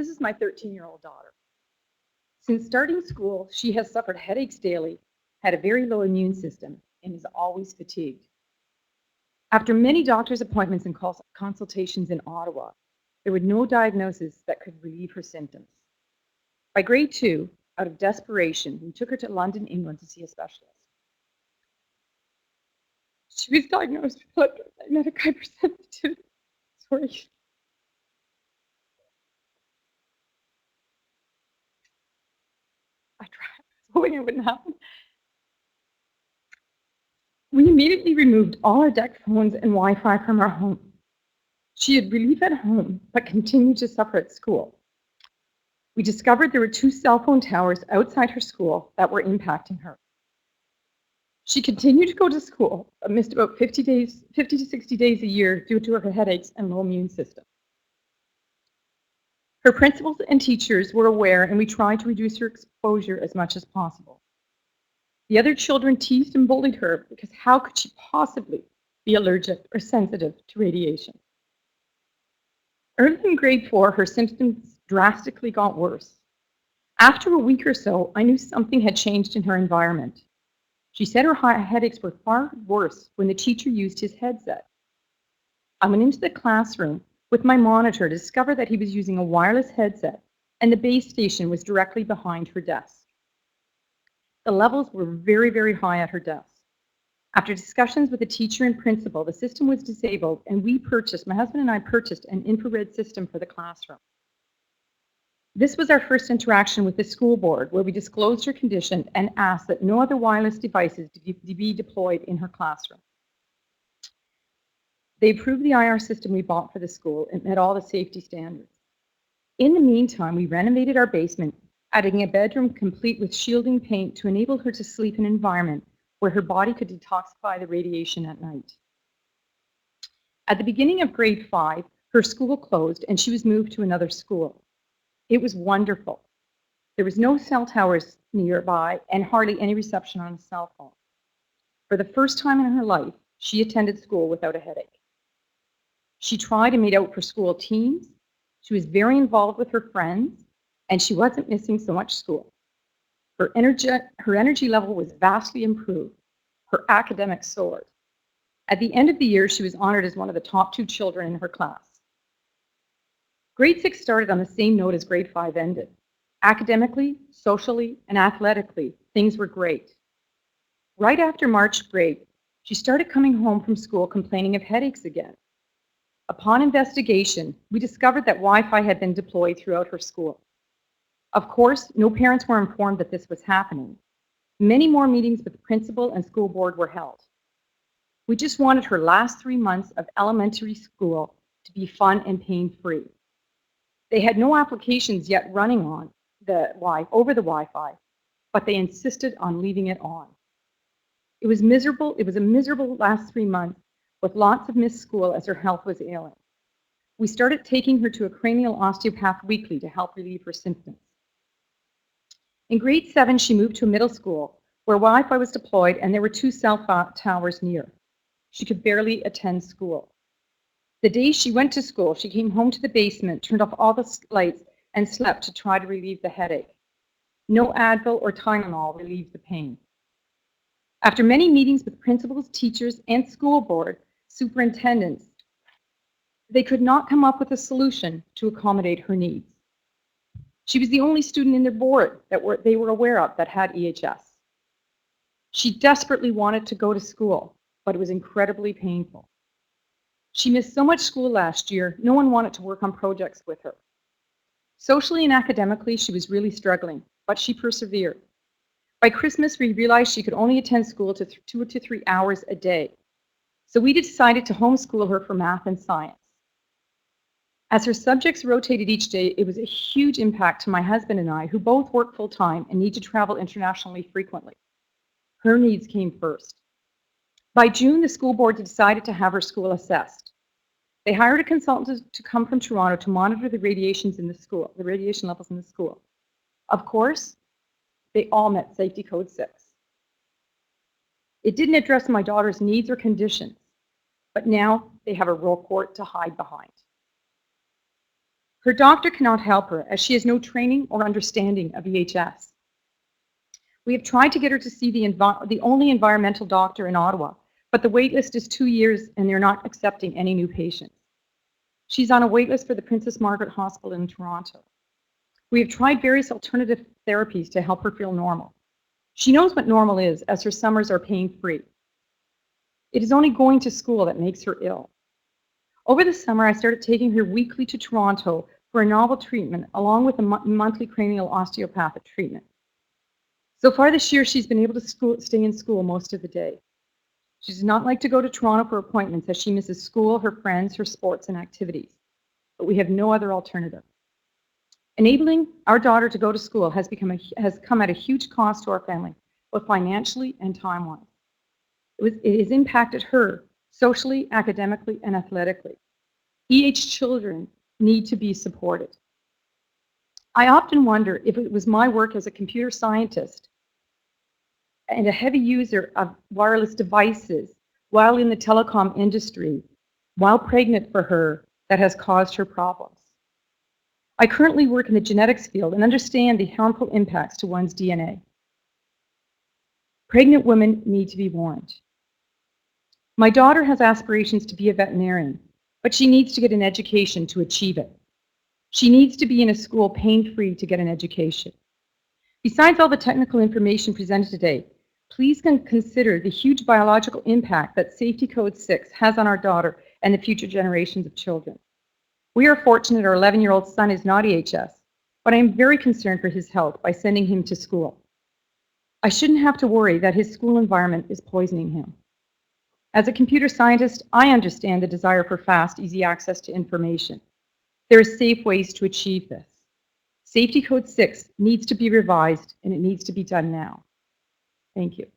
This is my 13-year-old daughter. Since starting school, she has suffered headaches daily, had a very low immune system, and is always fatigued. After many doctor's appointments and consultations in Ottawa, there were no diagnoses that could relieve her symptoms. By grade 2, out of desperation, we took her to London, England to see a specialist. She was diagnosed with electromagnetic hypersensitivity. Sorry. I tried. Hoping it wouldn't happen. We immediately removed all our deck phones and Wi-Fi from our home. She had relief at home, but continued to suffer at school. We discovered there were 2 cell phone towers outside her school that were impacting her. She continued to go to school, but missed about 50 to 60 days a year due to her headaches and low immune system. Her principals and teachers were aware, and we tried to reduce her exposure as much as possible. The other children teased and bullied her because how could she possibly be allergic or sensitive to radiation? Early in grade 4, her symptoms drastically got worse. After a week or so, I knew something had changed in her environment. She said her headaches were far worse when the teacher used his headset. I went into the classroom with my monitor to discover that he was using a wireless headset and the base station was directly behind her desk. The levels were very, very high at her desk. After discussions with the teacher and principal, the system was disabled and my husband and I purchased an infrared system for the classroom. This was our first interaction with the school board, where we disclosed her condition and asked that no other wireless devices be deployed in her classroom. They approved the IR system we bought for the school and met all the safety standards. In the meantime, we renovated our basement, adding a bedroom complete with shielding paint to enable her to sleep in an environment where her body could detoxify the radiation at night. At the beginning of grade 5, her school closed and she was moved to another school. It was wonderful. There was no cell towers nearby and hardly any reception on a cell phone. For the first time in her life, she attended school without a headache. She tried and made out for school teams. She was very involved with her friends, and she wasn't missing so much school. Her energy level was vastly improved. Her academics soared. At the end of the year, she was honored as one of the top 2 children in her class. Grade 6 started on the same note as grade 5 ended. Academically, socially, and athletically, things were great. Right after March break, she started coming home from school complaining of headaches again. Upon investigation, we discovered that Wi-Fi had been deployed throughout her school. Of course, no parents were informed that this was happening. Many more meetings with the principal and school board were held. We just wanted her last 3 months of elementary school to be fun and pain-free. They had no applications yet running on over the Wi-Fi, but they insisted on leaving it on. It was miserable. It was a miserable last 3 months with lots of missed school as her health was ailing. We started taking her to a cranial osteopath weekly to help relieve her symptoms. In grade 7, she moved to a middle school where Wi-Fi was deployed and there were 2 cell towers near. She could barely attend school. The day she went to school, she came home to the basement, turned off all the lights, and slept to try to relieve the headache. No Advil or Tylenol relieved the pain. After many meetings with principals, teachers, and school board superintendents, they could not come up with a solution to accommodate her needs. She was the only student in their board that they were aware of that had EHS. She desperately wanted to go to school, but it was incredibly painful. She missed so much school last year, no one wanted to work on projects with her. Socially and academically, she was really struggling, but she persevered. By Christmas, we realized she could only attend school to 2 to 3 hours a day. So we decided to homeschool her for math and science. As her subjects rotated each day, it was a huge impact to my husband and I, who both work full-time and need to travel internationally frequently. Her needs came first. By June, the school board decided to have her school assessed. They hired a consultant to come from Toronto to monitor the radiation levels in the school. Of course, they all met Safety Code 6. It didn't address my daughter's needs or conditions, but now they have a rule court to hide behind. Her doctor cannot help her as she has no training or understanding of EHS. We have tried to get her to see the only environmental doctor in Ottawa, but the wait list is 2 years and they're not accepting any new patients. She's on a wait list for the Princess Margaret Hospital in Toronto. We have tried various alternative therapies to help her feel normal. She knows what normal is as her summers are pain-free. It is only going to school that makes her ill. Over the summer, I started taking her weekly to Toronto for a novel treatment along with a monthly cranial osteopathic treatment. So far this year, she's been able to stay in school most of the day. She does not like to go to Toronto for appointments as she misses school, her friends, her sports and activities. But we have no other alternative. Enabling our daughter to go to school has come at a huge cost to our family, both financially and time-wise. It has impacted her socially, academically, and athletically. children need to be supported. I often wonder if it was my work as a computer scientist and a heavy user of wireless devices while in the telecom industry, while pregnant for her, that has caused her problems. I currently work in the genetics field and understand the harmful impacts to one's DNA. Pregnant women need to be warned. My daughter has aspirations to be a veterinarian, but she needs to get an education to achieve it. She needs to be in a school pain-free to get an education. Besides all the technical information presented today, please consider the huge biological impact that Safety Code 6 has on our daughter and the future generations of children. We are fortunate our 11-year-old son is not EHS, but I am very concerned for his health by sending him to school. I shouldn't have to worry that his school environment is poisoning him. As a computer scientist, I understand the desire for fast, easy access to information. There are safe ways to achieve this. Safety Code 6 needs to be revised, and it needs to be done now. Thank you.